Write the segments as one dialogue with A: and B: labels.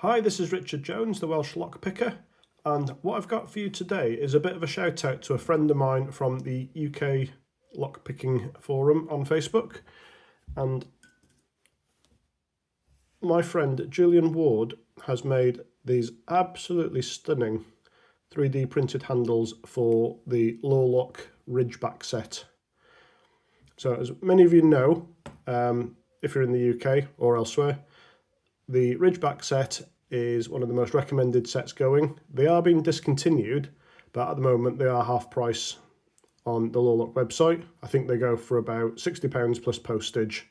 A: Hi, this is Richard Jones, the Welsh lockpicker, and what I've got for you today is a bit of a shout out to a friend of mine from the UK lockpicking forum on Facebook. And my friend Julian Ward has made these absolutely stunning 3D printed handles for the Lawlock Ridgeback set. So as many of you know, if you're in the UK or elsewhere, the Ridgeback set is one of the most recommended sets going. They are being discontinued, but at the moment they are half price on the Lawlock website. I think they go for about £60 plus postage.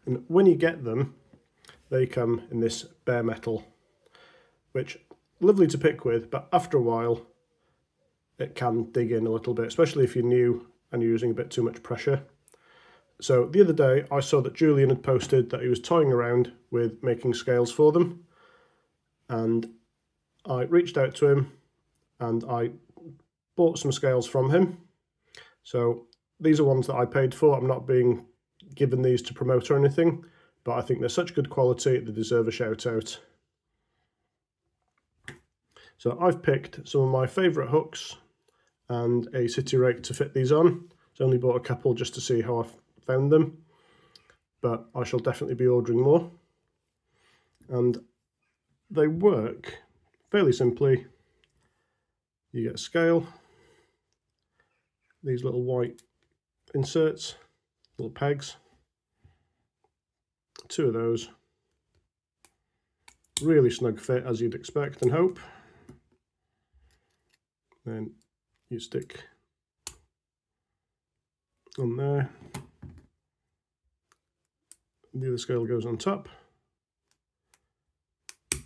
A: And when you get them, they come in this bare metal, which lovely to pick with, but after a while it can dig in a little bit, especially if you're new and you're using a bit too much pressure. So the other day I saw that Julian had posted that he was toying around with making scales for them, and I reached out to him and I bought some scales from him. So these are ones that I paid for. I'm not being given these to promote or anything, but I think they're such good quality they deserve a shout out. So I've picked some of my favourite hooks and a city rake to fit these on. I only bought a couple just to see how I found them, but I shall definitely be ordering more. And they work fairly simply. You get a scale, these little white inserts, little pegs, two of those, really snug fit as you'd expect and hope. Then you stick on there, the other scale goes on top,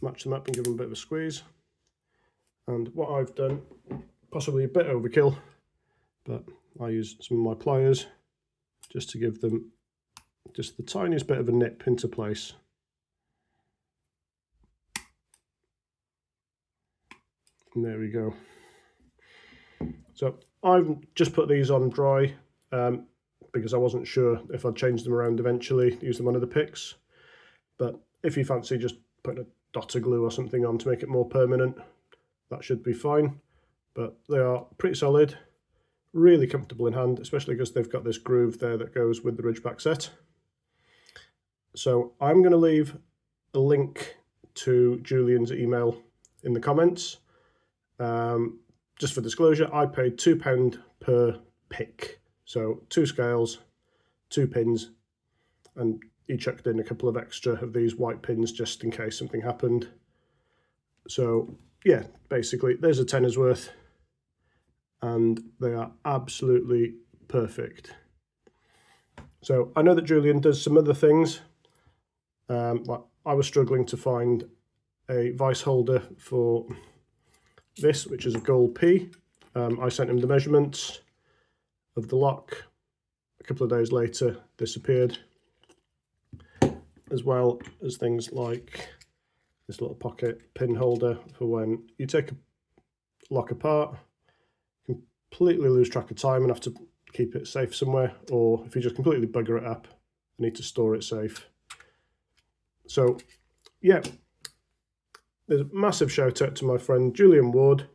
A: match them up and give them a bit of a squeeze. And what I've done, possibly a bit overkill, but I use some of my pliers just to give them just the tiniest bit of a nip into place. And there we go. So I've just put these on dry because I wasn't sure if I'd change them around eventually, use them on other picks. But if you fancy just putting a dot of glue or something on to make it more permanent, that should be fine. But they are pretty solid, really comfortable in hand, especially because they've got this groove there that goes with the Ridgeback set. So I'm going to leave a link to Julian's email in the comments. Just for disclosure, I paid £2 per pick. So 2 scales, 2 pins, and he chucked in a couple of extra of these white pins just in case something happened. So yeah, basically there's a tenner's worth, and they are absolutely perfect. So I know that Julian does some other things. Like I was struggling to find a vice holder for this, which is a gold P. I sent him the measurements of the lock. A couple of days later, this appeared, as well as things like this little pocket pin holder for when you take a lock apart, completely lose track of time and have to keep it safe somewhere, or if you just completely bugger it up, you need to store it safe. So yeah, there's a massive shout out to my friend Julian Ward.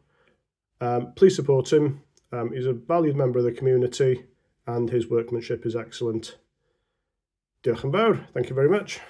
A: Please support him. He's a valued member of the community and his workmanship is excellent. Diolch yn fawr. Thank you very much.